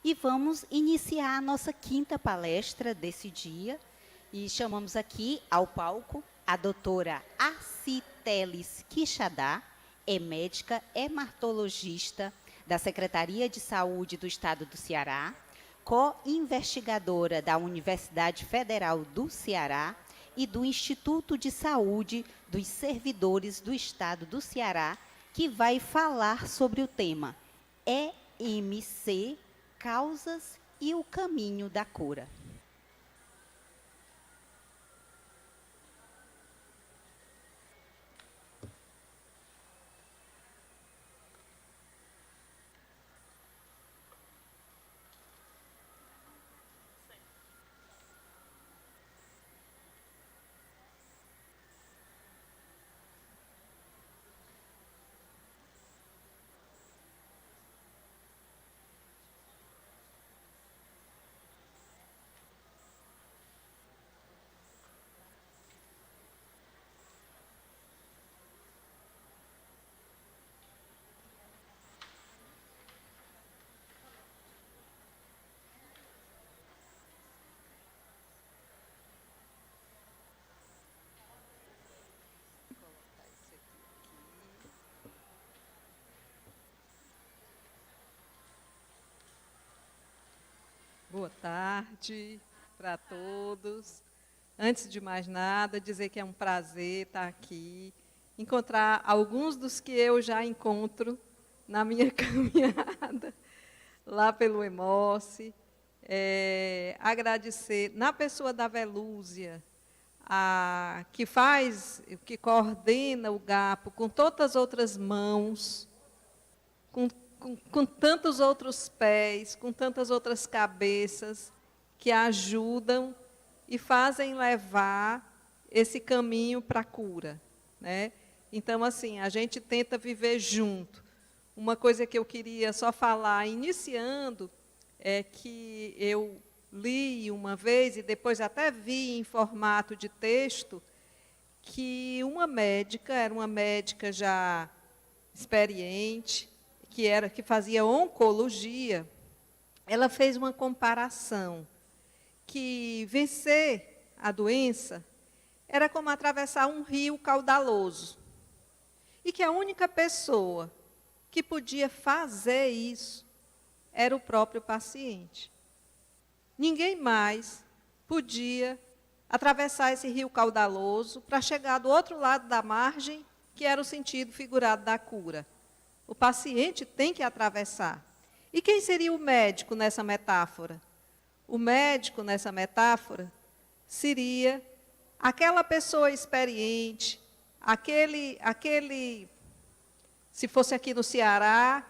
E vamos iniciar a nossa quinta palestra desse dia. E chamamos aqui ao palco a doutora Arci Teles Quixadá, é médica hematologista da Secretaria de Saúde do Estado do Ceará, co-investigadora da Universidade Federal do Ceará e do Instituto de Saúde dos Servidores do Estado do Ceará, que vai falar sobre o tema EMC, causas e o caminho da cura. Boa tarde para todos. Antes de mais nada, dizer que é um prazer estar aqui, encontrar alguns dos que eu já encontro na minha caminhada lá pelo Emoce. Agradecer, na pessoa da Velúzia, que coordena o GAPO com tantas outras mãos, com tantos outros pés, com tantas outras cabeças que ajudam e fazem levar esse caminho para a cura, né? Então, assim, a gente tenta viver junto. Uma coisa que eu queria só falar, iniciando, é que eu li uma vez, e depois até vi em formato de texto, que era uma médica já experiente, que fazia oncologia, ela fez uma comparação que vencer a doença era como atravessar um rio caudaloso. E que a única pessoa que podia fazer isso era o próprio paciente. Ninguém mais podia atravessar esse rio caudaloso para chegar do outro lado da margem, que era o sentido figurado da cura. O paciente tem que atravessar. E quem seria o médico nessa metáfora? O médico, nessa metáfora, seria aquela pessoa experiente, se fosse aqui no Ceará,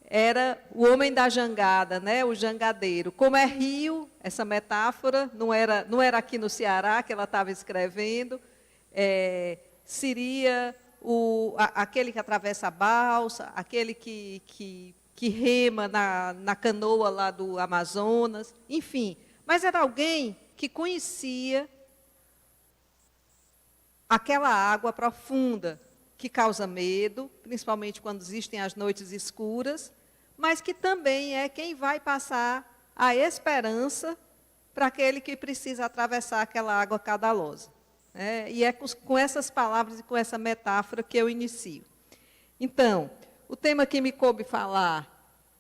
era o homem da jangada, né? O jangadeiro. Como é rio, essa metáfora, não era aqui no Ceará que ela estava escrevendo, seria aquele que atravessa a balsa, aquele que rema na canoa lá do Amazonas, enfim. Mas era alguém que conhecia aquela água profunda, que causa medo, principalmente quando existem as noites escuras, mas que também é quem vai passar a esperança para aquele que precisa atravessar aquela água caudalosa. E é com essas palavras e com essa metáfora que eu inicio. Então, o tema que me coube falar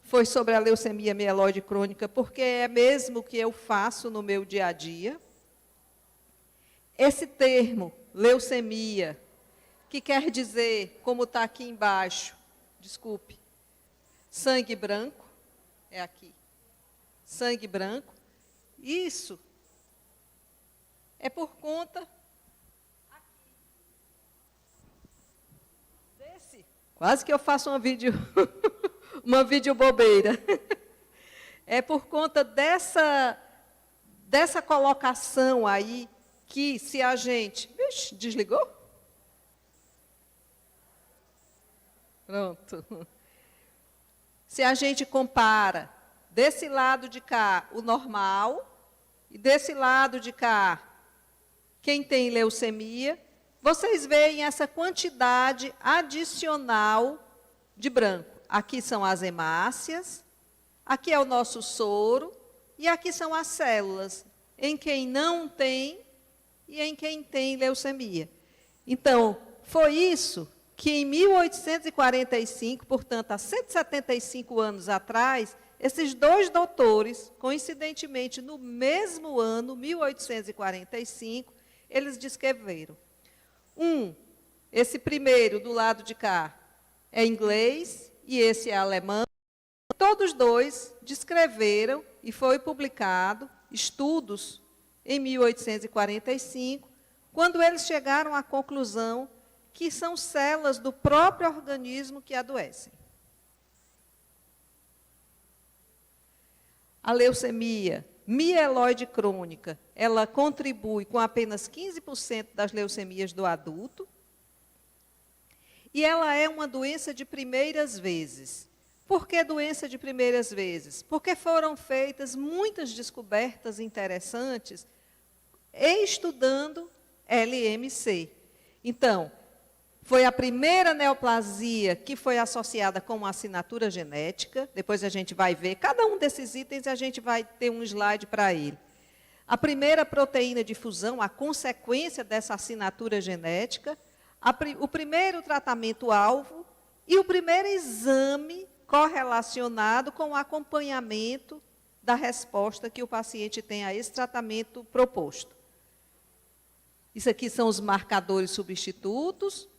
foi sobre a leucemia mieloide crônica, porque é mesmo o que eu faço no meu dia a dia. Esse termo, leucemia, que quer dizer, como está aqui embaixo, desculpe, sangue branco, é aqui, sangue branco, isso é por conta quase que eu faço uma vídeo bobeira. É por conta dessa colocação aí, que se a gente... Ixi, desligou? Pronto. Se a gente compara desse lado de cá o normal, e desse lado de cá quem tem leucemia, vocês veem essa quantidade adicional de branco. Aqui são as hemácias, aqui é o nosso soro, e aqui são as células, em quem não tem e em quem tem leucemia. Então, foi isso que em 1845, portanto, há 175 anos atrás, esses dois doutores, coincidentemente no mesmo ano, 1845, eles descreveram. Esse primeiro do lado de cá é inglês e esse é alemão. Todos dois descreveram e foi publicado estudos em 1845, quando eles chegaram à conclusão que são células do próprio organismo que adoecem. A leucemia mieloide crônica, ela contribui com apenas 15% das leucemias do adulto, e ela é uma doença de primeiras vezes. Por que doença de primeiras vezes? Porque foram feitas muitas descobertas interessantes estudando LMC. Então, foi a primeira neoplasia que foi associada com uma assinatura genética. Depois a gente vai ver, cada um desses itens a gente vai ter um slide para ele. A primeira proteína de fusão, a consequência dessa assinatura genética, o primeiro tratamento-alvo e o primeiro exame correlacionado com o acompanhamento da resposta que o paciente tem a esse tratamento proposto. Isso aqui são os marcadores substitutos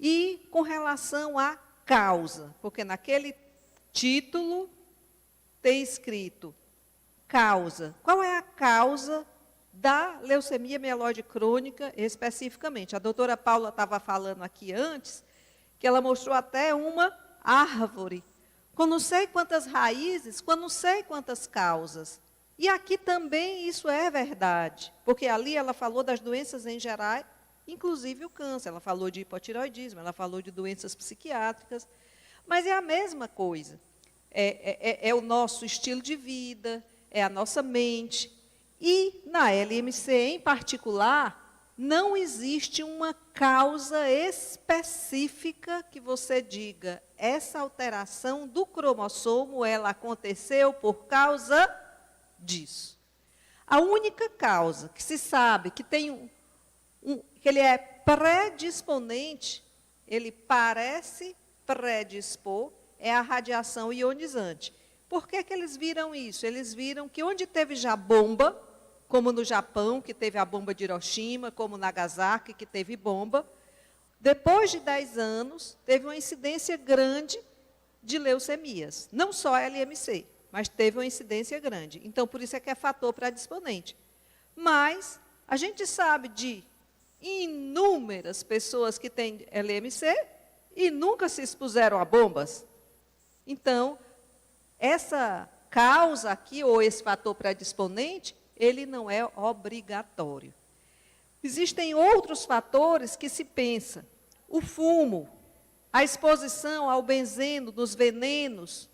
e com relação à causa, porque naquele título tem escrito causa. Qual é a causa da leucemia mieloide crônica especificamente? A doutora Paula estava falando aqui antes, que ela mostrou até uma árvore, com não sei quantas raízes, com não sei quantas causas. E aqui também isso é verdade, porque ali ela falou das doenças em geral, inclusive o câncer, ela falou de hipotireoidismo, ela falou de doenças psiquiátricas, mas é a mesma coisa. É o nosso estilo de vida, é a nossa mente. E na LMC, em particular, não existe uma causa específica que você diga, essa alteração do cromossomo, ela aconteceu por causa disso. A única causa que se sabe que tem que ele é predisponente, ele parece predispor, é a radiação ionizante. Por que que eles viram isso? Eles viram que onde teve já bomba, como no Japão, que teve a bomba de Hiroshima, como Nagasaki, que teve bomba, depois de 10 anos, teve uma incidência grande de leucemias. Não só LMC, mas teve uma incidência grande. Então, por isso é que é fator predisponente. Mas, a gente sabe de inúmeras pessoas que têm LMC e nunca se expuseram a bombas. Então, essa causa aqui, ou esse fator predisponente, ele não é obrigatório. Existem outros fatores que se pensa. O fumo, a exposição ao benzeno, nos venenos,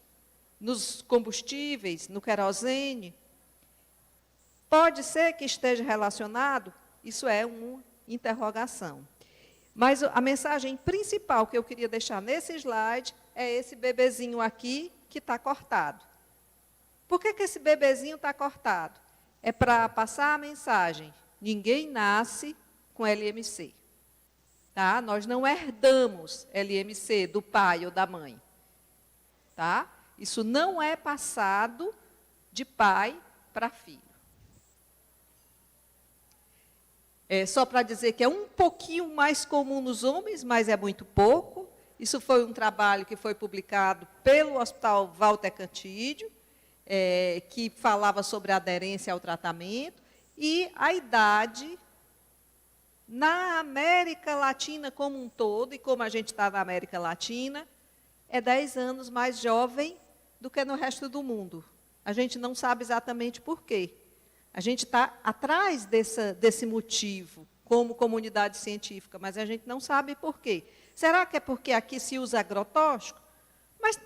nos combustíveis, no querosene. Pode ser que esteja relacionado? Isso é uma interrogação. Mas a mensagem principal que eu queria deixar nesse slide é esse bebezinho aqui que está cortado. Por que que esse bebezinho está cortado? É para passar a mensagem, ninguém nasce com LMC. Tá? Nós não herdamos LMC do pai ou da mãe. Tá? Isso não é passado de pai para filho. É só para dizer que é um pouquinho mais comum nos homens, mas é muito pouco. Isso foi um trabalho que foi publicado pelo Hospital Walter Cantídio, que falava sobre a aderência ao tratamento, e a idade na América Latina como um todo, e como a gente está na América Latina, é 10 anos mais jovem do que no resto do mundo. A gente não sabe exatamente por quê. A gente está atrás desse motivo, como comunidade científica, mas a gente não sabe por quê. Será que é porque aqui se usa agrotóxico? Mas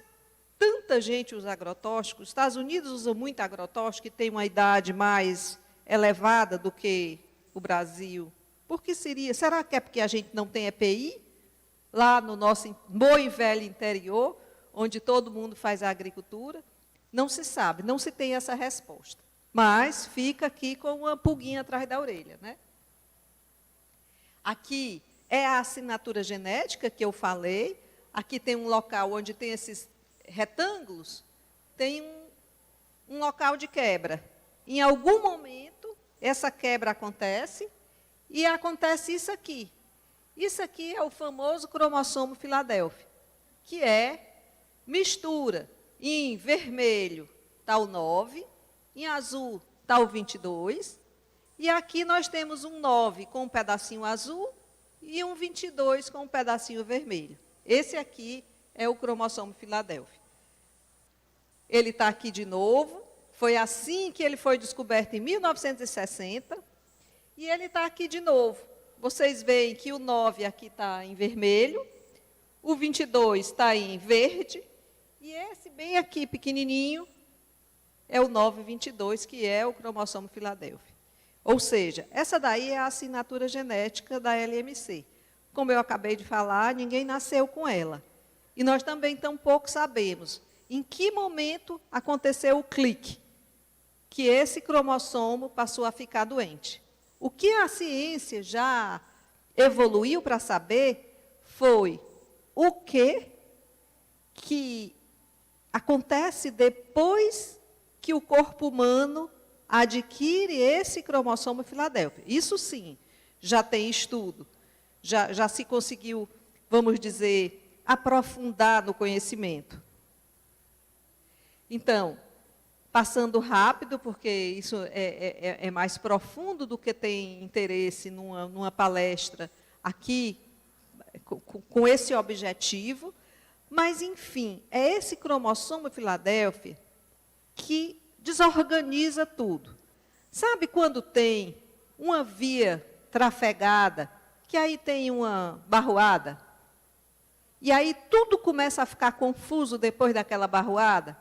tanta gente usa agrotóxico, os Estados Unidos usam muito agrotóxico, que tem uma idade mais elevada do que o Brasil. Por que seria? Será que é porque a gente não tem EPI? Lá no nosso bom e velho interior, onde todo mundo faz a agricultura? Não se sabe, não se tem essa resposta. Mas fica aqui com uma pulguinha atrás da orelha, né? Aqui é a assinatura genética que eu falei. Aqui tem um local onde tem esses retângulos, tem um local de quebra. Em algum momento, essa quebra acontece e acontece isso aqui. Isso aqui é o famoso cromossomo Filadélfia, que é mistura. Em vermelho está o 9, em azul está o 22, e aqui nós temos um 9 com um pedacinho azul e um 22 com um pedacinho vermelho. Esse aqui é o cromossomo Filadélfia. Ele está aqui de novo, foi assim que ele foi descoberto em 1960, e ele está aqui de novo. Vocês veem que o 9 aqui está em vermelho, o 22 está em verde, e esse bem aqui, pequenininho, é o 922, que é o cromossomo Filadélfia. Ou seja, essa daí é a assinatura genética da LMC. Como eu acabei de falar, ninguém nasceu com ela. E nós também tampouco sabemos em que momento aconteceu o clique, que esse cromossomo passou a ficar doente. O que a ciência já evoluiu para saber foi o que acontece depois que o corpo humano adquire esse cromossomo Filadélfia. Isso sim, já tem estudo, já se conseguiu, vamos dizer, aprofundar no conhecimento. Então, passando rápido, porque isso é mais profundo do que tem interesse numa palestra aqui, com esse objetivo, mas, enfim, é esse cromossomo Filadélfia que desorganiza tudo. Sabe quando tem uma via trafegada, que aí tem uma barroada? E aí tudo começa a ficar confuso depois daquela barroada?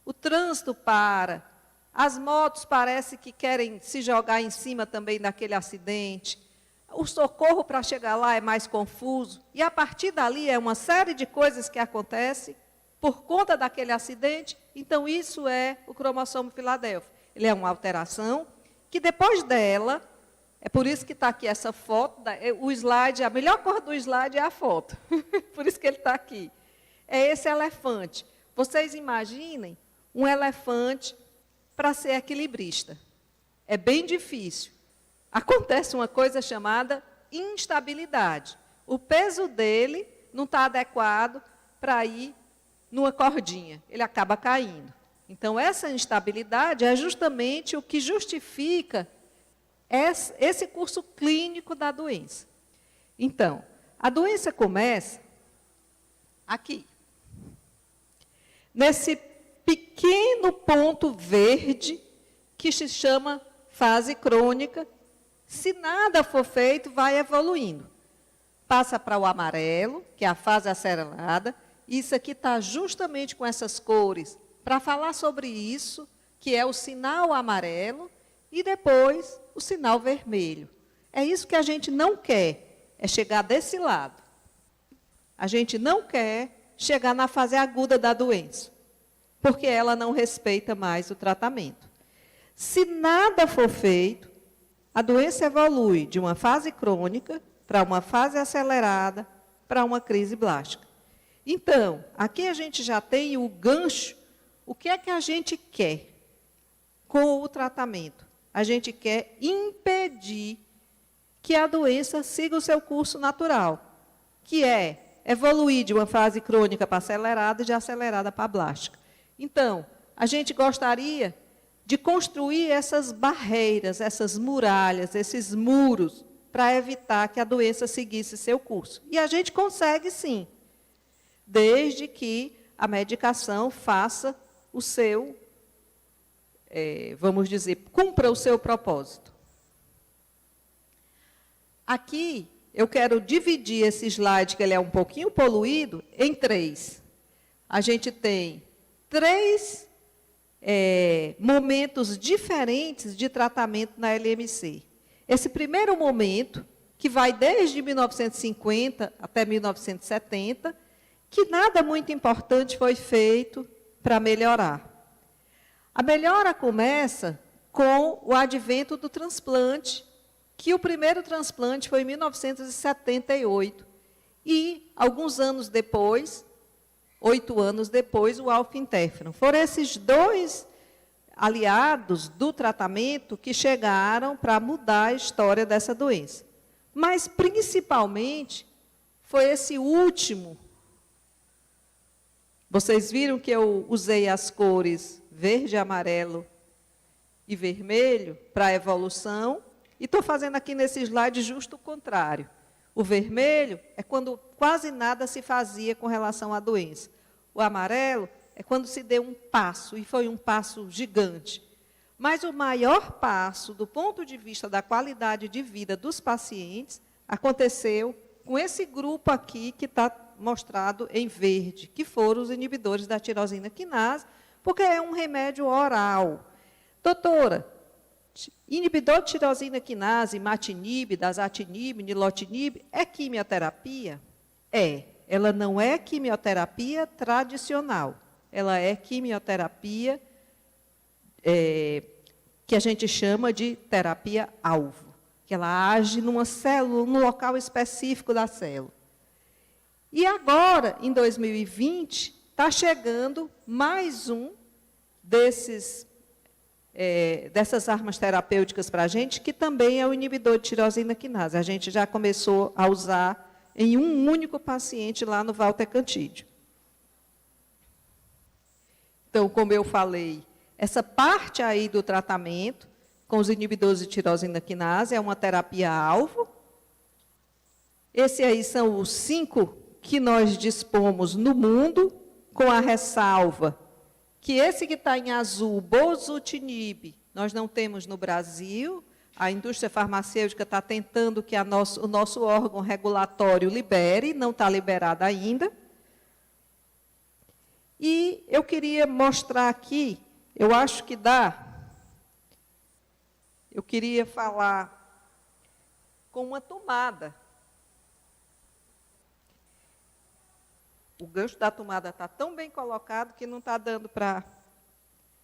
O trânsito para, as motos parece que querem se jogar em cima também daquele acidente, o socorro para chegar lá é mais confuso, e a partir dali é uma série de coisas que acontecem por conta daquele acidente. Então isso é o cromossomo Filadélfia. Ele é uma alteração que depois dela, é por isso que está aqui essa foto, o slide, a melhor cor do slide é a foto, por isso que ele está aqui. É esse elefante. Vocês imaginem um elefante para ser equilibrista. É bem difícil. Acontece uma coisa chamada instabilidade. O peso dele não está adequado para ir numa cordinha. Ele acaba caindo. Então, essa instabilidade é justamente o que justifica esse curso clínico da doença. Então, a doença começa aqui. Nesse pequeno ponto verde que se chama fase crônica. Se nada for feito, vai evoluindo. Passa para o amarelo, que é a fase acelerada. Isso aqui está justamente com essas cores, para falar sobre isso, que é o sinal amarelo, e depois o sinal vermelho. É isso que a gente não quer, é chegar desse lado. A gente não quer chegar na fase aguda da doença, porque ela não respeita mais o tratamento. Se nada for feito, a doença evolui de uma fase crônica para uma fase acelerada, para uma crise blástica. Então, aqui a gente já tem o gancho. O que é que a gente quer com o tratamento? A gente quer impedir que a doença siga o seu curso natural, que é evoluir de uma fase crônica para acelerada e de acelerada para blástica. Então, a gente gostaria de construir essas barreiras, essas muralhas, esses muros, para evitar que a doença seguisse seu curso. E a gente consegue, sim, desde que a medicação faça o seu, vamos dizer, cumpra o seu propósito. Aqui, eu quero dividir esse slide, que ele é um pouquinho poluído, em 3. A gente tem 3 momentos diferentes de tratamento na LMC. Esse primeiro momento, que vai desde 1950 até 1970, que nada muito importante foi feito para melhorar. A melhora começa com o advento do transplante, que o primeiro transplante foi em 1978. E, alguns anos depois, 8 anos depois, o alfa-interferon. Foram esses dois aliados do tratamento que chegaram para mudar a história dessa doença. Mas, principalmente, foi esse último. Vocês viram que eu usei as cores verde, amarelo e vermelho para a evolução, e estou fazendo aqui nesse slide justo o contrário. O vermelho é quando quase nada se fazia com relação à doença. O amarelo é quando se deu um passo, e foi um passo gigante. Mas o maior passo, do ponto de vista da qualidade de vida dos pacientes, aconteceu com esse grupo aqui que está mostrado em verde, que foram os inibidores da tirosina quinase, porque é um remédio oral. Doutora, inibidor de tirosina quinase, imatinib, dasatinib, nilotinib, é quimioterapia? É. Ela não é quimioterapia tradicional. Ela é quimioterapia que a gente chama de terapia-alvo, que ela age numa célula, num local específico da célula. E agora, em 2020, está chegando mais um dessas armas terapêuticas para a gente, que também é o inibidor de tirosina quinase. A gente já começou a usar em um único paciente lá no Walter Cantídio. Então, como eu falei, essa parte aí do tratamento com os inibidores de tirosina quinase é uma terapia-alvo. Esses aí são os 5 que nós dispomos no mundo, com a ressalva que esse que está em azul, bosutinib, nós não temos no Brasil. A indústria farmacêutica está tentando que o nosso órgão regulatório libere, não está liberado ainda. E eu queria mostrar aqui, eu acho que dá, eu queria falar com uma tomada. O gancho da tomada está tão bem colocado que não está dando para...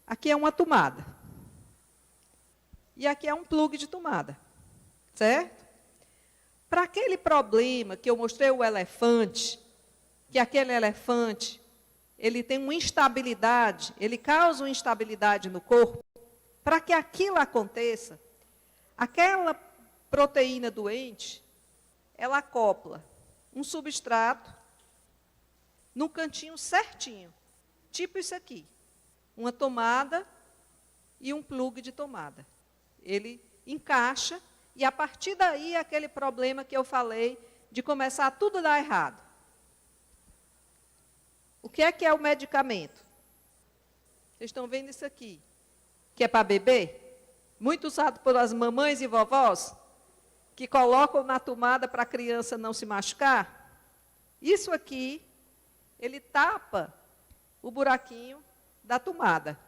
Aqui é uma tomada. E aqui é um plug de tomada. Certo? Para aquele problema que eu mostrei o elefante, que aquele elefante, ele tem uma instabilidade, ele causa uma instabilidade no corpo, para que aquilo aconteça, aquela proteína doente, ela acopla um substrato no cantinho certinho, tipo isso aqui, uma tomada e um plug de tomada. Ele encaixa e, a partir daí, aquele problema que eu falei de começar tudo a dar errado. O que é o medicamento? Vocês estão vendo isso aqui? Que é para bebê? Muito usado pelas mamães e vovós, que colocam na tomada para a criança não se machucar. Isso aqui, ele tapa o buraquinho da tomada.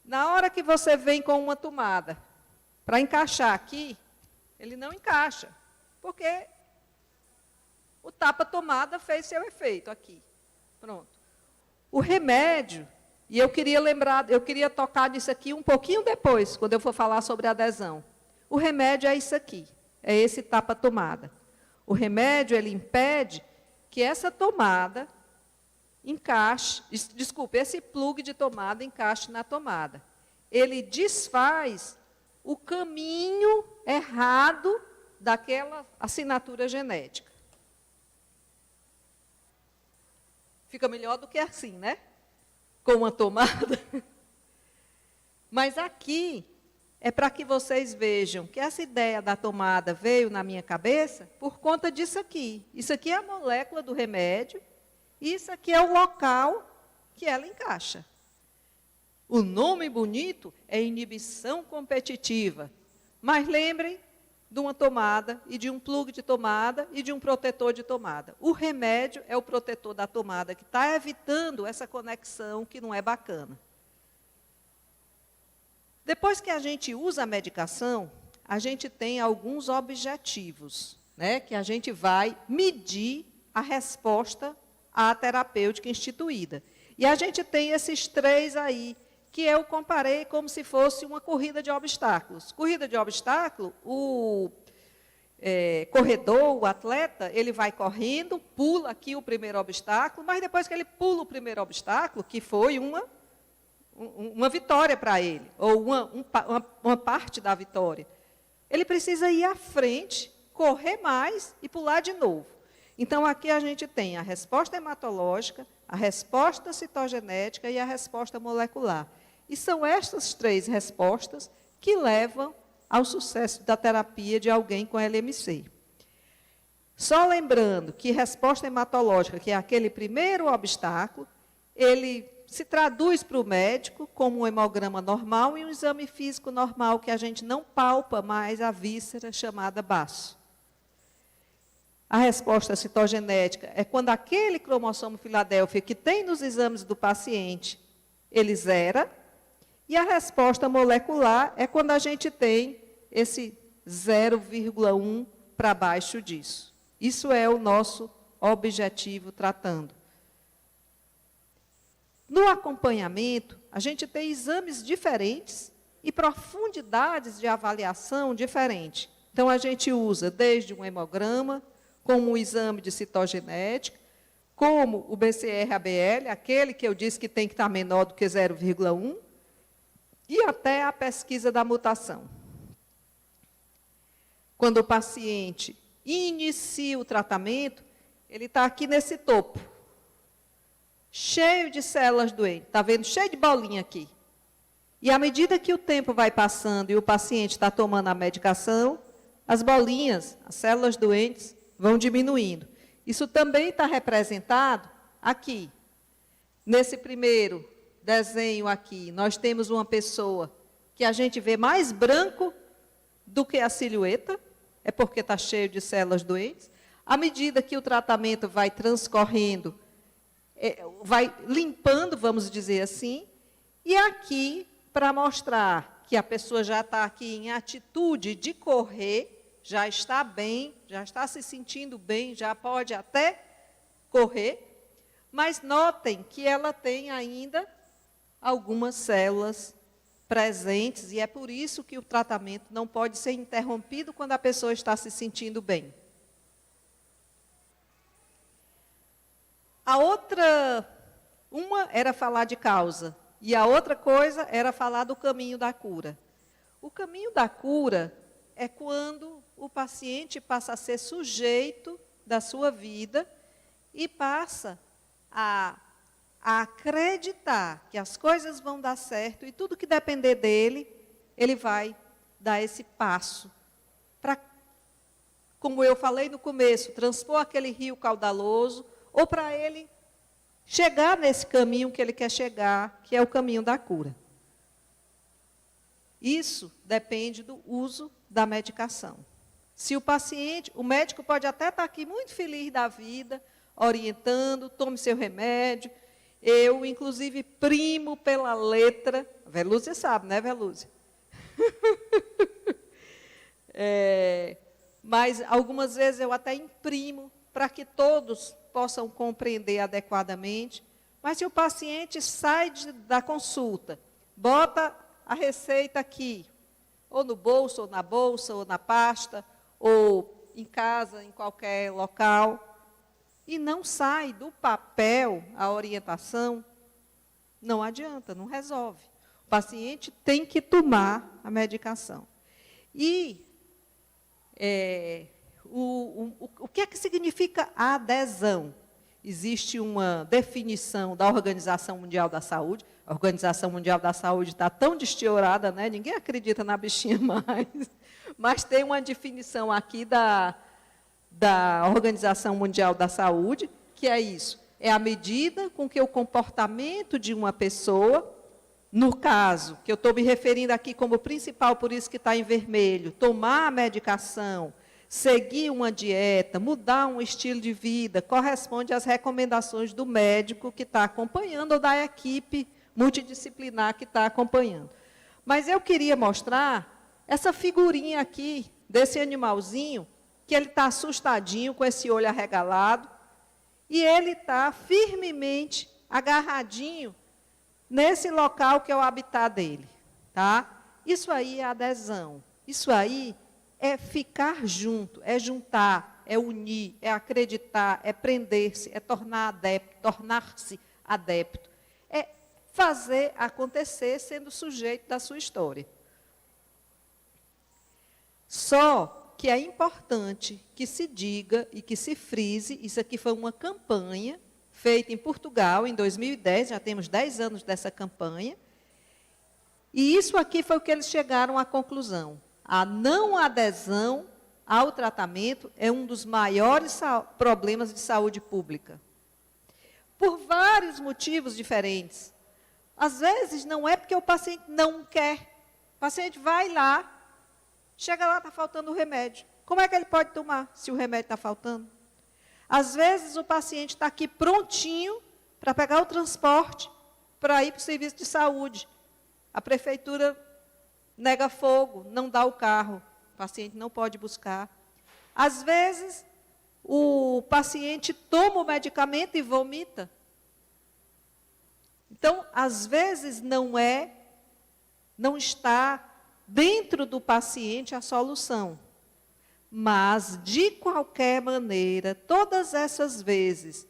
Na hora que você vem com uma tomada para encaixar aqui, ele não encaixa, porque o tapa-tomada fez seu efeito aqui. Pronto. O remédio, e eu queria tocar nisso aqui um pouquinho depois, quando eu for falar sobre adesão. O remédio é isso aqui, é esse tapa-tomada. O remédio, ele impede que essa tomada encaixe, esse plug de tomada encaixe na tomada. Ele desfaz o caminho errado daquela assinatura genética. Fica melhor do que assim, né? Com uma tomada. Mas aqui é para que vocês vejam que essa ideia da tomada veio na minha cabeça por conta disso aqui. Isso aqui é a molécula do remédio, e isso aqui é o local que ela encaixa. O nome bonito é inibição competitiva. Mas lembrem de uma tomada, e de um plug de tomada, e de um protetor de tomada. O remédio é o protetor da tomada, que está evitando essa conexão que não é bacana. Depois que a gente usa a medicação, a gente tem alguns objetivos, né, que a gente vai medir a resposta à terapêutica instituída. E a gente tem esses 3 aí, que eu comparei como se fosse uma corrida de obstáculos. Corrida de obstáculo, o corredor, o atleta, ele vai correndo, pula aqui o primeiro obstáculo, mas depois que ele pula o primeiro obstáculo, que foi uma vitória para ele, ou uma parte da vitória, ele precisa ir à frente, correr mais e pular de novo. Então, aqui a gente tem a resposta hematológica, a resposta citogenética e a resposta molecular. E são estas 3 respostas que levam ao sucesso da terapia de alguém com LMC. Só lembrando que resposta hematológica, que é aquele primeiro obstáculo, ele se traduz para o médico como um hemograma normal e um exame físico normal, que a gente não palpa mais a víscera chamada baço. A resposta citogenética é quando aquele cromossomo Filadélfia que tem nos exames do paciente, ele zera. E a resposta molecular é quando a gente tem esse 0,1 para baixo disso. Isso é o nosso objetivo tratando. No acompanhamento, a gente tem exames diferentes e profundidades de avaliação diferentes. Então, a gente usa desde um hemograma, como um exame de citogenética, como o BCR-ABL, aquele que eu disse que tem que estar menor do que 0,1, e até a pesquisa da mutação. Quando o paciente inicia o tratamento, ele está aqui nesse topo, cheio de células doentes, está vendo? Cheio de bolinha aqui. E à medida que o tempo vai passando e o paciente está tomando a medicação, as bolinhas, as células doentes, vão diminuindo. Isso também está representado aqui. Nesse primeiro desenho aqui, nós temos uma pessoa que a gente vê mais branco do que a silhueta, é porque está cheio de células doentes. À medida que o tratamento vai transcorrendo, vai limpando, vamos dizer assim, e aqui, para mostrar que a pessoa já está aqui em atitude de correr, já está bem, já está se sentindo bem, já pode até correr, mas notem que ela tem ainda algumas células presentes, e é por isso que o tratamento não pode ser interrompido quando a pessoa está se sentindo bem. A outra, uma era falar de causa, e a outra coisa era falar do caminho da cura. O caminho da cura é quando o paciente passa a ser sujeito da sua vida e passa a acreditar que as coisas vão dar certo e tudo que depender dele, ele vai dar esse passo para, como eu falei no começo, transpor aquele rio caudaloso, ou para ele chegar nesse caminho que ele quer chegar, que é o caminho da cura. Isso depende do uso da medicação. Se o paciente, o médico pode até estar aqui muito feliz da vida, orientando, tome seu remédio. Eu, inclusive, primo pela letra. A Velúzia sabe, né, Velúzia? Mas, algumas vezes, eu até imprimo para que todos possam compreender adequadamente. Mas, se o paciente sai da consulta, bota a receita aqui, ou no bolso, ou na pasta, ou em casa, em qualquer local, e não sai do papel a orientação, não adianta, não resolve. O paciente tem que tomar a medicação. E o que é que significa adesão? Existe uma definição da Organização Mundial da Saúde. A Organização Mundial da Saúde está tão destiorada, né? Ninguém acredita na bichinha mais. Mas tem uma definição aqui da Organização Mundial da Saúde, que é isso. É a medida com que o comportamento de uma pessoa, no caso, que eu estou me referindo aqui como principal, por isso que está em vermelho, tomar a medicação, seguir uma dieta, mudar um estilo de vida, corresponde às recomendações do médico que está acompanhando ou da equipe multidisciplinar que está acompanhando. Mas eu queria mostrar essa figurinha aqui, desse animalzinho, que ele está assustadinho, com esse olho arregalado, e ele está firmemente agarradinho nesse local que é o habitat dele, tá? Isso aí é adesão. Isso aí é ficar junto, é juntar, é unir, é acreditar, é prender-se, é tornar-se adepto. É fazer acontecer sendo sujeito da sua história. Só que é importante que se diga e que se frise, isso aqui foi uma campanha feita em Portugal em 2010, já temos 10 anos dessa campanha, e isso aqui foi o que eles chegaram à conclusão. A não adesão ao tratamento é um dos maiores problemas de saúde pública. Por vários motivos diferentes. Às vezes, não é porque o paciente não quer. O paciente vai lá, chega lá, está faltando o remédio. Como é que ele pode tomar se o remédio está faltando? Às vezes, o paciente está aqui prontinho para pegar o transporte, para ir para o serviço de saúde. A prefeitura nega fogo, não dá o carro. O paciente não pode buscar. Às vezes, o paciente toma o medicamento e vomita. Então, às vezes, não está dentro do paciente a solução. Mas, de qualquer maneira, todas essas vezes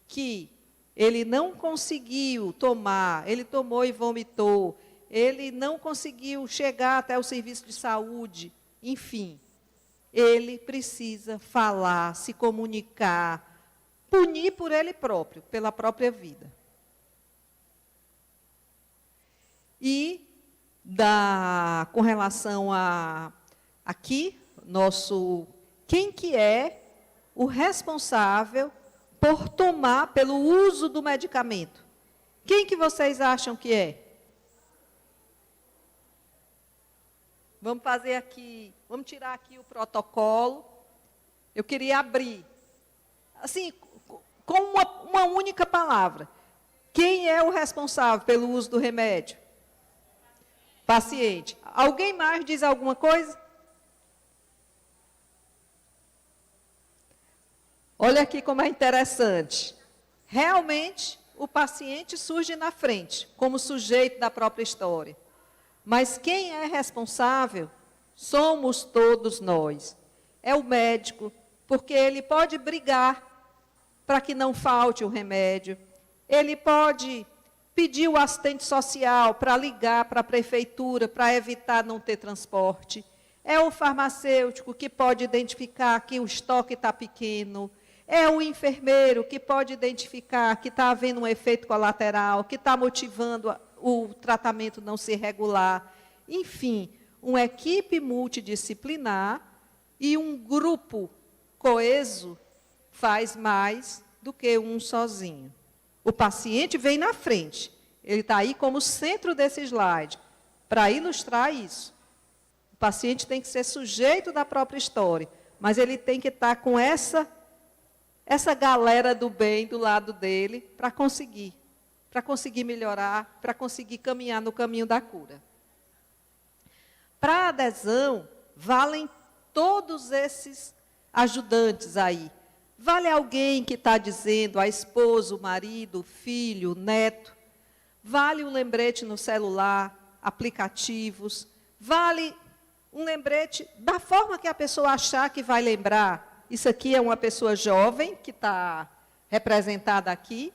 que ele não conseguiu tomar, ele tomou e vomitou, ele não conseguiu chegar até o serviço de saúde, enfim, ele precisa falar, se comunicar, punir por ele próprio, pela própria vida. E, com relação a aqui, quem que é o responsável por tomar, pelo uso do medicamento? Quem que vocês acham que é? Vamos fazer aqui, vamos tirar aqui o protocolo. Eu queria abrir, assim, com uma única palavra. Quem é o responsável pelo uso do remédio? Paciente. Alguém mais diz alguma coisa? Olha aqui como é interessante. Realmente, o paciente surge na frente, como sujeito da própria história. Mas quem é responsável somos todos nós. É o médico, porque ele pode brigar para que não falte o remédio. Ele pode pedir o assistente social para ligar para a prefeitura, para evitar não ter transporte. É o farmacêutico que pode identificar que o estoque está pequeno. É o enfermeiro que pode identificar que está havendo um efeito colateral, que está motivando o tratamento não ser regular. Enfim, uma equipe multidisciplinar e um grupo coeso faz mais do que um sozinho. O paciente vem na frente. Ele está aí como centro desse slide, para ilustrar isso. O paciente tem que ser sujeito da própria história, mas ele tem que estar com essa galera do bem do lado dele para conseguir melhorar, para conseguir caminhar no caminho da cura. Para a adesão, valem todos esses ajudantes aí. Vale alguém que está dizendo, a esposa, o marido, o filho, o neto. Vale um lembrete no celular, aplicativos. Vale um lembrete da forma que a pessoa achar que vai lembrar. Isso aqui é uma pessoa jovem, que está representada aqui,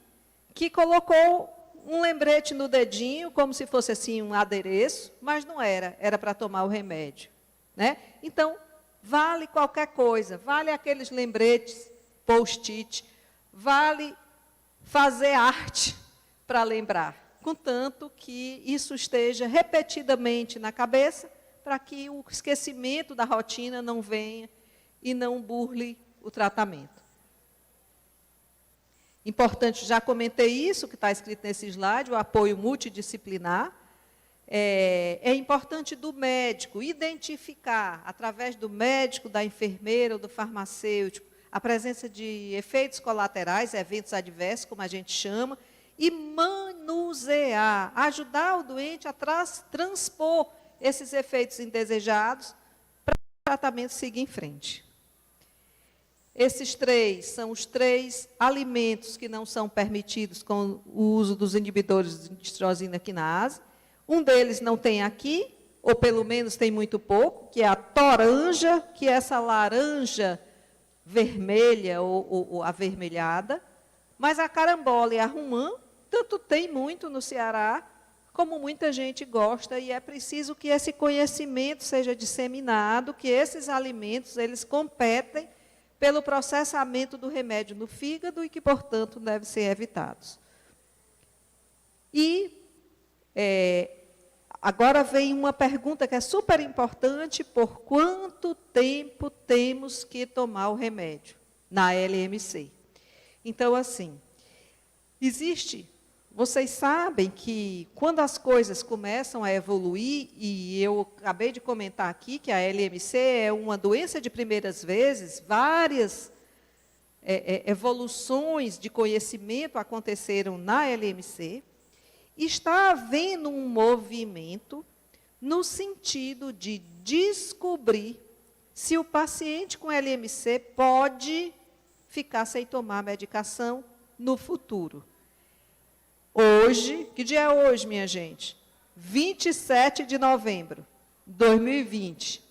que colocou um lembrete no dedinho, como se fosse assim um adereço, mas não era, era para tomar o remédio. Né? Então, vale qualquer coisa, vale aqueles lembretes, post-it, vale fazer arte para lembrar, contanto que isso esteja repetidamente na cabeça, para que o esquecimento da rotina não venha e não burle o tratamento. Importante, já comentei isso, que está escrito nesse slide, o apoio multidisciplinar. É importante do médico identificar, através do médico, da enfermeira ou do farmacêutico, a presença de efeitos colaterais, eventos adversos, como a gente chama, e manusear, ajudar o doente a transpor esses efeitos indesejados para o tratamento seguir em frente. Esses 3 são os 3 alimentos que não são permitidos com o uso dos inibidores de tirosina quinase. Um deles não tem aqui, ou pelo menos tem muito pouco, que é a toranja, que é essa laranja vermelha ou avermelhada. Mas a carambola e a romã, tanto tem muito no Ceará, como muita gente gosta, e é preciso que esse conhecimento seja disseminado, que esses alimentos, eles competem pelo processamento do remédio no fígado e que, portanto, devem ser evitados. E agora vem uma pergunta que é super importante: por quanto tempo temos que tomar o remédio na LMC? Então, assim, vocês sabem que quando as coisas começam a evoluir, e eu acabei de comentar aqui que a LMC é uma doença de primeiras vezes, várias evoluções de conhecimento aconteceram na LMC, está havendo um movimento no sentido de descobrir se o paciente com LMC pode ficar sem tomar medicação no futuro. Hoje, que dia é hoje, minha gente? 27 de novembro de 2020.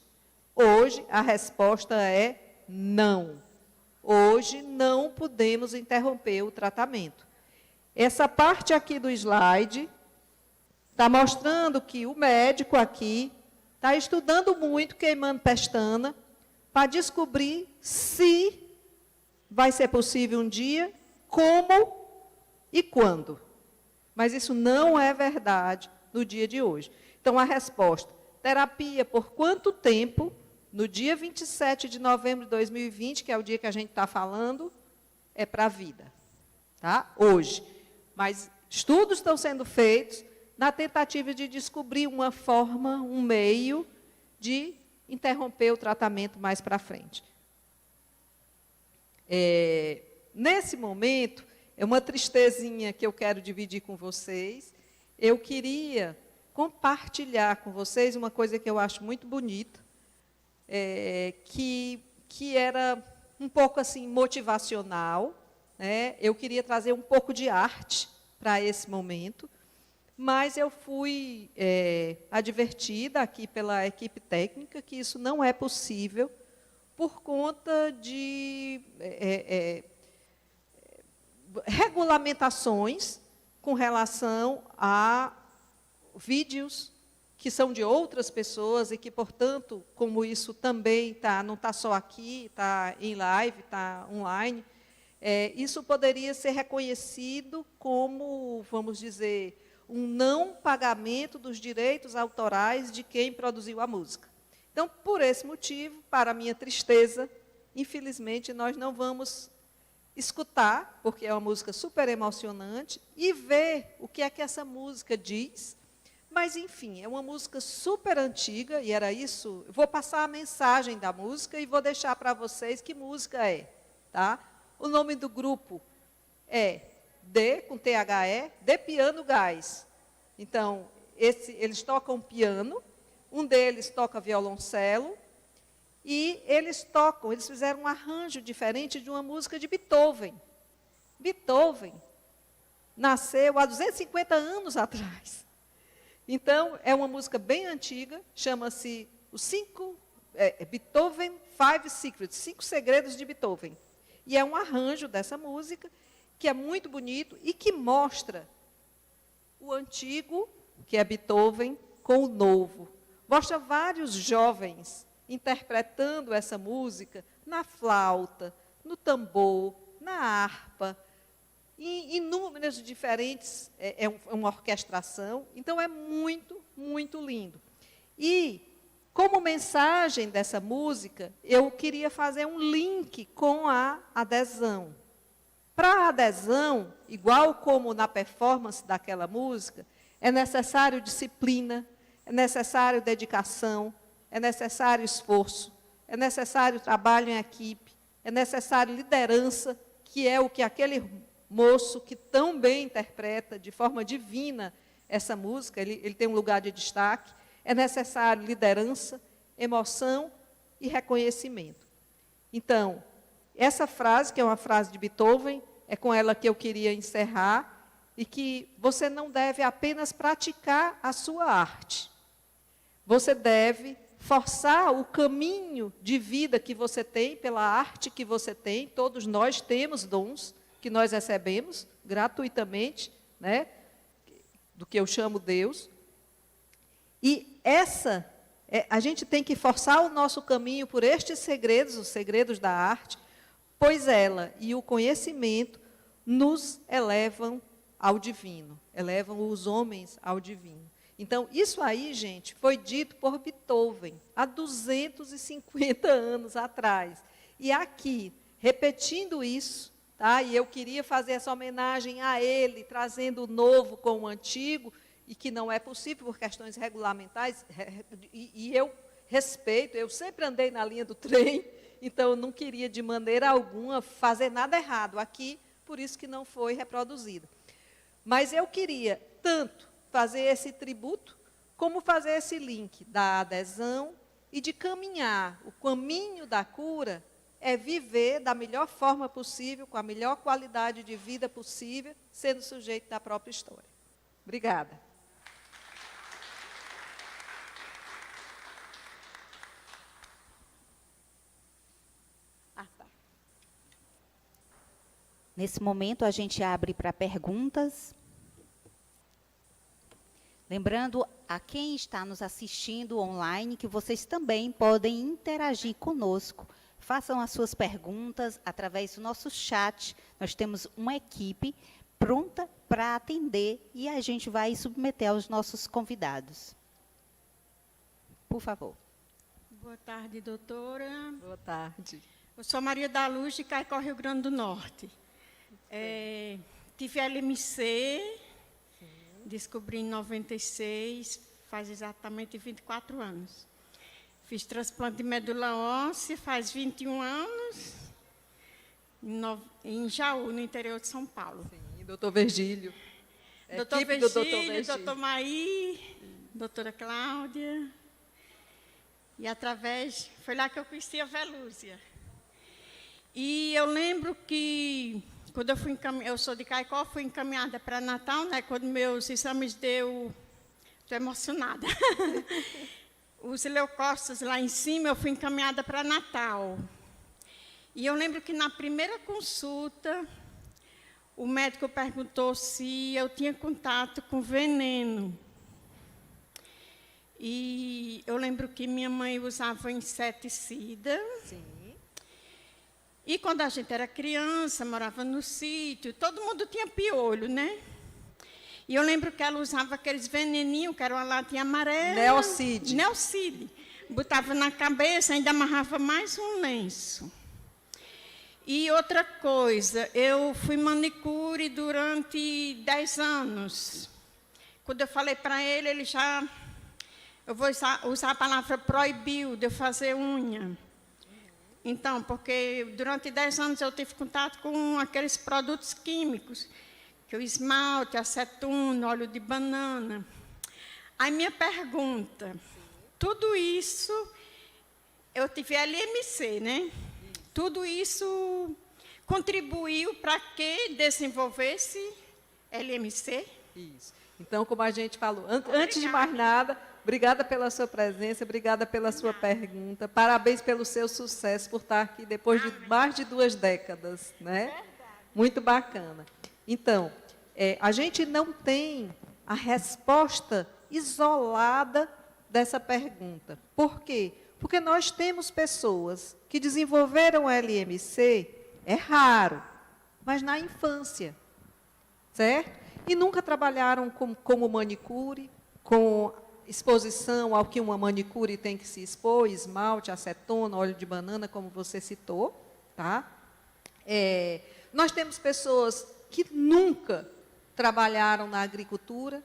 Hoje, a resposta é não. Hoje, não podemos interromper o tratamento. Essa parte aqui do slide está mostrando que o médico aqui está estudando muito, queimando pestana, para descobrir se vai ser possível um dia, como e quando. Mas isso não é verdade no dia de hoje. Então, a resposta: terapia por quanto tempo? No dia 27 de novembro de 2020, que é o dia que a gente está falando, é para a vida. Tá? Hoje. Mas estudos estão sendo feitos na tentativa de descobrir uma forma, um meio de interromper o tratamento mais para frente. Nesse momento, é uma tristezinha que eu quero dividir com vocês. Eu queria compartilhar com vocês uma coisa que eu acho muito bonita, que era um pouco assim motivacional, né? Eu queria trazer um pouco de arte para esse momento, mas eu fui advertida aqui pela equipe técnica que isso não é possível por conta de regulamentações com relação a vídeos que são de outras pessoas e que, portanto, como isso também não está só aqui, está em live, está online, isso poderia ser reconhecido como, vamos dizer, um não pagamento dos direitos autorais de quem produziu a música. Então, por esse motivo, para minha tristeza, infelizmente, nós não vamos escutar, porque é uma música super emocionante, e ver o que é que essa música diz. Mas, enfim, é uma música super antiga, e era isso. Eu vou passar a mensagem da música e vou deixar para vocês que música é. Tá? O nome do grupo é D, com THE, De Piano Gás. Então, eles tocam piano, um deles toca violoncelo, e eles fizeram um arranjo diferente de uma música de Beethoven. Beethoven nasceu há 250 anos atrás. Então, é uma música bem antiga, chama-se Beethoven Five Secrets, 5 segredos de Beethoven. E é um arranjo dessa música, que é muito bonito e que mostra o antigo, que é Beethoven, com o novo. Mostra vários jovens interpretando essa música na flauta, no tambor, na harpa, em inúmeras diferentes, uma orquestração. Então, é muito, muito lindo. E, como mensagem dessa música, eu queria fazer um link com a adesão. Para a adesão, igual como na performance daquela música, é necessário disciplina, é necessário dedicação, é necessário esforço, é necessário trabalho em equipe, é necessário liderança, que é o que aquele moço que tão bem interpreta de forma divina essa música, ele tem um lugar de destaque. É necessário liderança, emoção e reconhecimento. Então, essa frase, que é uma frase de Beethoven, é com ela que eu queria encerrar, e que você não deve apenas praticar a sua arte. Você deve forçar o caminho de vida que você tem, pela arte que você tem. Todos nós temos dons que nós recebemos gratuitamente, né? Do que eu chamo Deus. E a gente tem que forçar o nosso caminho por estes segredos, os segredos da arte, pois ela e o conhecimento nos elevam ao divino, elevam os homens ao divino. Então, isso aí, gente, foi dito por Beethoven há 250 anos atrás. E aqui, repetindo isso, tá? E eu queria fazer essa homenagem a ele, trazendo o novo com o antigo, e que não é possível por questões regulamentares, e eu respeito, eu sempre andei na linha do trem, então eu não queria de maneira alguma fazer nada errado aqui, por isso que não foi reproduzido. Mas eu queria tanto fazer esse tributo, como fazer esse link da adesão e de caminhar. O caminho da cura é viver da melhor forma possível, com a melhor qualidade de vida possível, sendo sujeito da própria história. Obrigada. Nesse momento, a gente abre para perguntas. Lembrando a quem está nos assistindo online que vocês também podem interagir conosco. Façam as suas perguntas através do nosso chat. Nós temos uma equipe pronta para atender e a gente vai submeter aos nossos convidados. Por favor. Boa tarde, doutora. Boa tarde. Eu sou Maria da Luz, de Caicó, Rio Grande do Norte. Tive LMC, descobri em 96, faz exatamente 24 anos. Fiz transplante de medula óssea, faz 21 anos, em Jaú, no interior de São Paulo. Sim, doutor Virgílio. Doutor Virgílio, doutor Maí, doutora Cláudia. E foi lá que eu conheci a Velúzia. E eu lembro que, quando eu sou de Caicó, fui encaminhada para Natal, né? Quando meus exames estou emocionada. Os leucócitos lá em cima, eu fui encaminhada para Natal. E eu lembro que na primeira consulta, o médico perguntou se eu tinha contato com veneno. E eu lembro que minha mãe usava inseticida. Sim. E quando a gente era criança, morava no sítio, todo mundo tinha piolho, né? E eu lembro que ela usava aqueles veneninhos, que era uma latinha amarela. Neocide. Neocide. Botava na cabeça, ainda amarrava mais um lenço. E outra coisa, eu fui manicure durante 10 anos. Quando eu falei para ele, ele já... Eu vou usar a palavra proibiu de eu fazer unha. Então, porque durante 10 anos eu tive contato com aqueles produtos químicos, que o esmalte, acetona, óleo de banana. Aí minha pergunta, tudo isso, eu tive LMC, né? Tudo isso contribuiu para que desenvolvesse LMC? Isso. Então, como a gente falou, antes de mais nada, obrigada pela sua presença, obrigada pela sua pergunta, parabéns pelo seu sucesso, por estar aqui depois de mais de 2 décadas, né? Muito bacana. Então, a gente não tem a resposta isolada dessa pergunta. Por quê? Porque nós temos pessoas que desenvolveram LMC, é raro, mas na infância, certo? E nunca trabalharam como manicure, com exposição ao que uma manicure tem que se expor, esmalte, acetona, óleo de banana, como você citou, tá? Nós temos pessoas que nunca trabalharam na agricultura,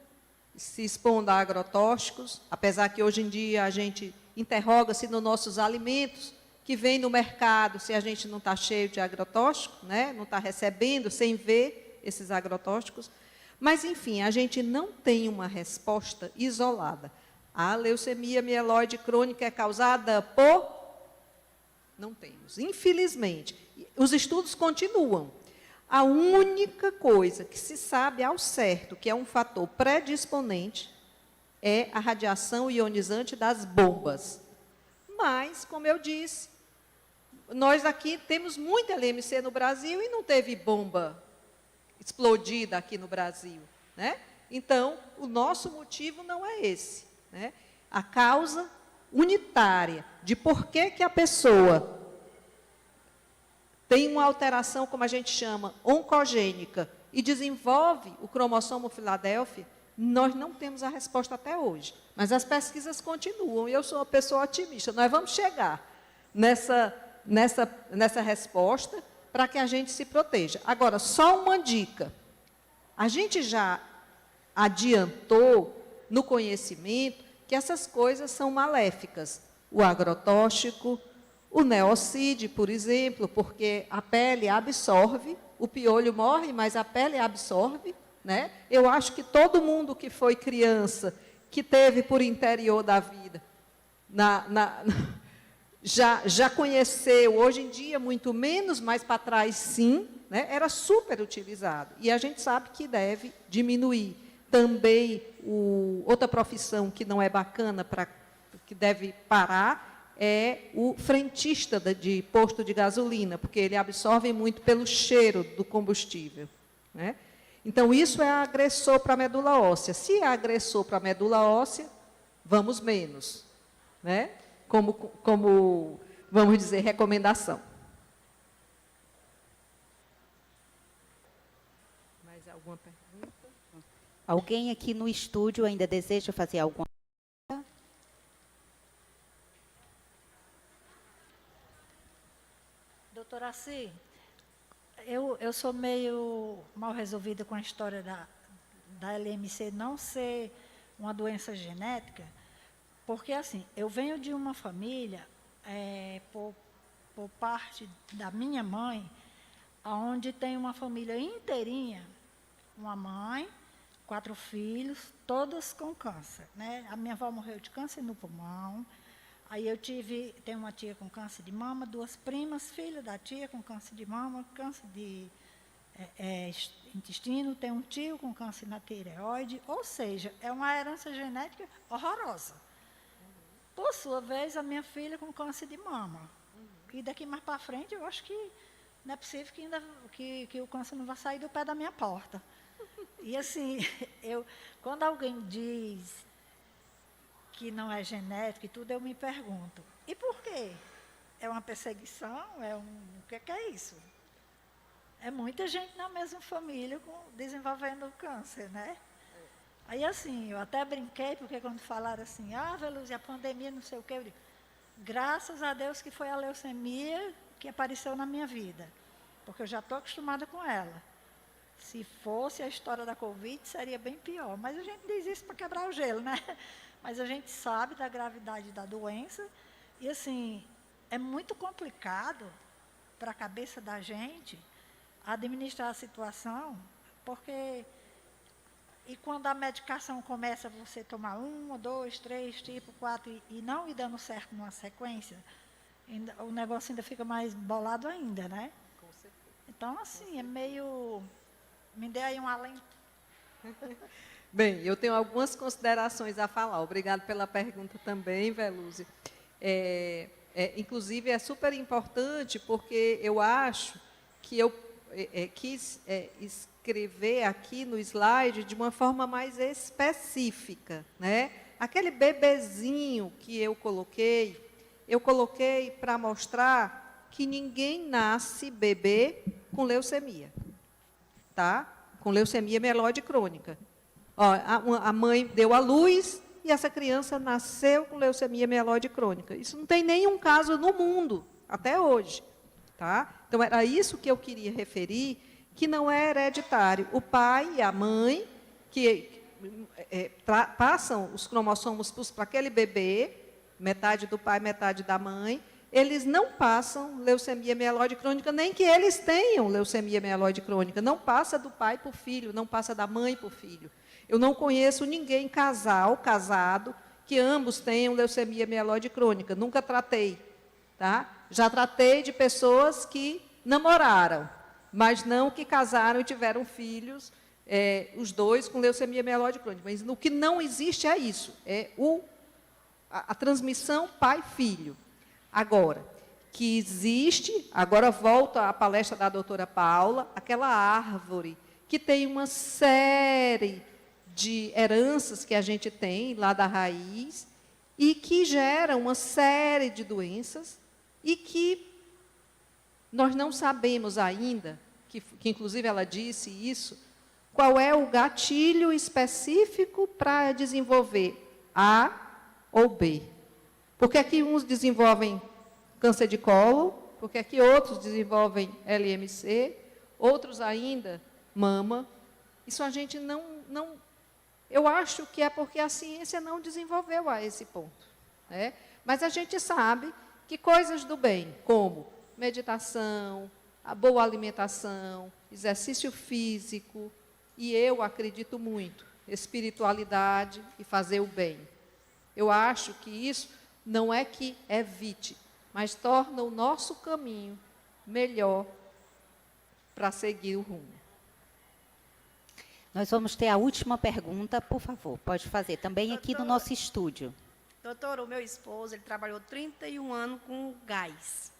se expondo a agrotóxicos, apesar que hoje em dia a gente interroga-se nos nossos alimentos que vêm no mercado, se a gente não está cheio de agrotóxicos, né? Não está recebendo sem ver esses agrotóxicos. Mas, enfim, a gente não tem uma resposta isolada. A leucemia mieloide crônica é causada por... Não temos, infelizmente. os estudos continuam. A única coisa que se sabe ao certo, que é um fator predisponente, é a radiação ionizante das bombas. Mas, como eu disse, nós aqui temos muita LMC no Brasil e não teve bomba explodida aqui no Brasil, né? Então, o nosso motivo não é esse, né? A causa unitária de por que a pessoa tem uma alteração, como a gente chama, oncogênica, e desenvolve o cromossomo Filadélfia, nós não temos a resposta até hoje. Mas as pesquisas continuam, e eu sou uma pessoa otimista. Nós vamos chegar nessa resposta para que a gente se proteja. Agora, só uma dica. A gente já adiantou no conhecimento que essas coisas são maléficas. O agrotóxico, o neocide, por exemplo, porque a pele absorve, o piolho morre, mas a pele absorve, né? Eu acho que todo mundo que foi criança, que teve por interior da vida, já conheceu, hoje em dia muito menos, mas para trás sim, né? Era super utilizado. E a gente sabe que deve diminuir. Também, outra profissão que não é bacana, que deve parar, é o frentista de posto de gasolina, porque ele absorve muito pelo cheiro do combustível, né? Então, isso é agressor para a medula óssea. Se é agressor para a medula óssea, vamos menos, né? Como, vamos dizer, recomendação. Mais alguma pergunta? Alguém aqui no estúdio ainda deseja fazer alguma pergunta? Doutora Assi, eu sou meio mal resolvida com a história da LMC não ser uma doença genética, porque, assim, eu venho de uma família, por parte da minha mãe, onde tem uma família inteirinha, uma mãe, 4 filhos, todas com câncer, né? A minha avó morreu de câncer no pulmão. Aí tenho uma tia com câncer de mama, 2 primas, filha da tia com câncer de mama, câncer de intestino, tem um tio com câncer na tireoide, ou seja, é uma herança genética horrorosa. Por sua vez, a minha filha com câncer de mama. E daqui mais para frente, eu acho que não é possível que o câncer não vá sair do pé da minha porta. E assim, quando alguém diz que não é genético e tudo, eu me pergunto, e por quê? É uma perseguição? O que é isso? É muita gente na mesma família desenvolvendo câncer, né? Aí, assim, eu até brinquei, porque quando falaram assim, Veluz, a pandemia, não sei o quê, eu digo, graças a Deus que foi a leucemia que apareceu na minha vida, porque eu já estou acostumada com ela. Se fosse a história da Covid, seria bem pior, mas a gente diz isso para quebrar o gelo, né? Mas a gente sabe da gravidade da doença e, assim, é muito complicado para a cabeça da gente administrar a situação, porque e quando a medicação começa você tomar 1, 2, 3, tipo 4 e não ir dando certo numa sequência, o negócio ainda fica mais bolado ainda, né? Com certeza. Então, assim, é meio... Me dê aí um alento. Bem, eu tenho algumas considerações a falar. Obrigado pela pergunta também, Velúzia. Inclusive, é super importante, porque eu acho que eu quis escrever aqui no slide de uma forma mais específica, né? Aquele bebezinho que eu coloquei para mostrar que ninguém nasce bebê com leucemia, tá? Com leucemia mieloide crônica. Ó, a mãe deu à luz e essa criança nasceu com leucemia mieloide crônica. Isso não tem nenhum caso no mundo, até hoje. Tá? Então, era isso que eu queria referir, que não é hereditário. O pai e a mãe, que passam os cromossomos para aquele bebê, metade do pai, metade da mãe, eles não passam leucemia mieloide crônica, nem que eles tenham leucemia mieloide crônica. Não passa do pai para o filho, não passa da mãe para o filho. Eu não conheço ninguém casado, que ambos tenham leucemia mieloide crônica. Nunca tratei. Tá? Já tratei de pessoas que namoraram, mas não que casaram e tiveram filhos, os dois com leucemia mieloide crônica. Mas o que não existe é isso, é a transmissão pai-filho. Agora, que existe, agora volta à palestra da doutora Paula, aquela árvore que tem uma série de heranças que a gente tem lá da raiz e que gera uma série de doenças e que nós não sabemos ainda, que inclusive ela disse isso, qual é o gatilho específico para desenvolver A ou B. Por que é que uns desenvolvem câncer de colo, por que é que outros desenvolvem LMC, outros ainda mama. Isso a gente não... Eu acho que é porque a ciência não desenvolveu a esse ponto, né? Mas a gente sabe que coisas do bem, como meditação, a boa alimentação, exercício físico, e eu acredito muito, espiritualidade e fazer o bem. Eu acho que isso não é que evite, mas torna o nosso caminho melhor para seguir o rumo. Nós vamos ter a última pergunta, por favor, pode fazer, também aqui no nosso estúdio. Doutor, o meu esposo, ele trabalhou 31 anos com gás.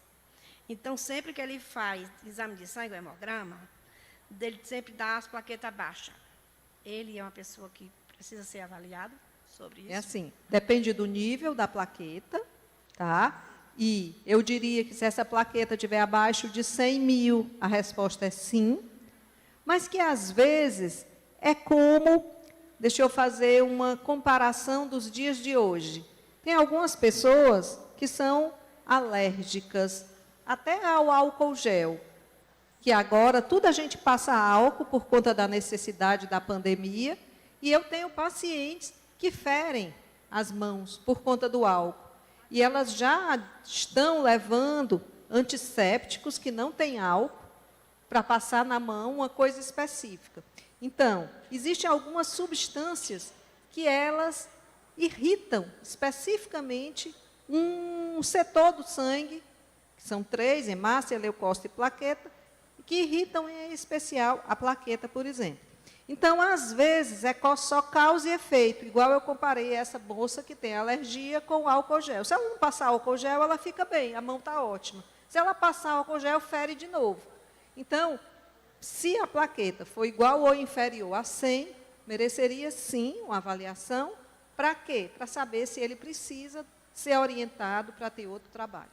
Então, sempre que ele faz exame de sangue, o hemograma, ele sempre dá as plaquetas baixas. Ele é uma pessoa que precisa ser avaliado sobre isso? É assim, depende do nível da plaqueta, tá? E eu diria que se essa plaqueta estiver abaixo de 100 mil, a resposta é sim, mas que às vezes é como, deixa eu fazer uma comparação dos dias de hoje. Tem algumas pessoas que são alérgicas até ao álcool gel, que agora tudo a gente passa álcool por conta da necessidade da pandemia, e eu tenho pacientes que ferem as mãos por conta do álcool. E elas já estão levando antissépticos que não têm álcool para passar na mão uma coisa específica. Então, existem algumas substâncias que elas irritam especificamente um setor do sangue, que são 3, hemácia, leucócito e plaqueta, que irritam em especial a plaqueta, por exemplo. Então, às vezes, é só causa e efeito, igual eu comparei essa moça que tem alergia com álcool gel. Se ela não passar álcool gel, ela fica bem, a mão está ótima. Se ela passar álcool gel, fere de novo. Então, se a plaqueta for igual ou inferior a 100, mereceria sim uma avaliação. Para quê? Para saber se ele precisa ser orientado para ter outro trabalho.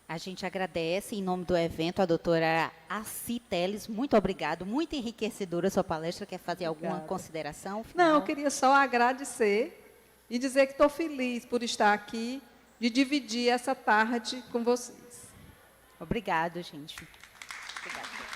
A gente agradece, em nome do evento, a doutora Assi Teles. Muito obrigado, muito enriquecedora a sua palestra. Quer fazer alguma consideração final? Não, eu queria só agradecer e dizer que estou feliz por estar aqui, de dividir essa tarde com vocês. Obrigado, gente. Obrigada.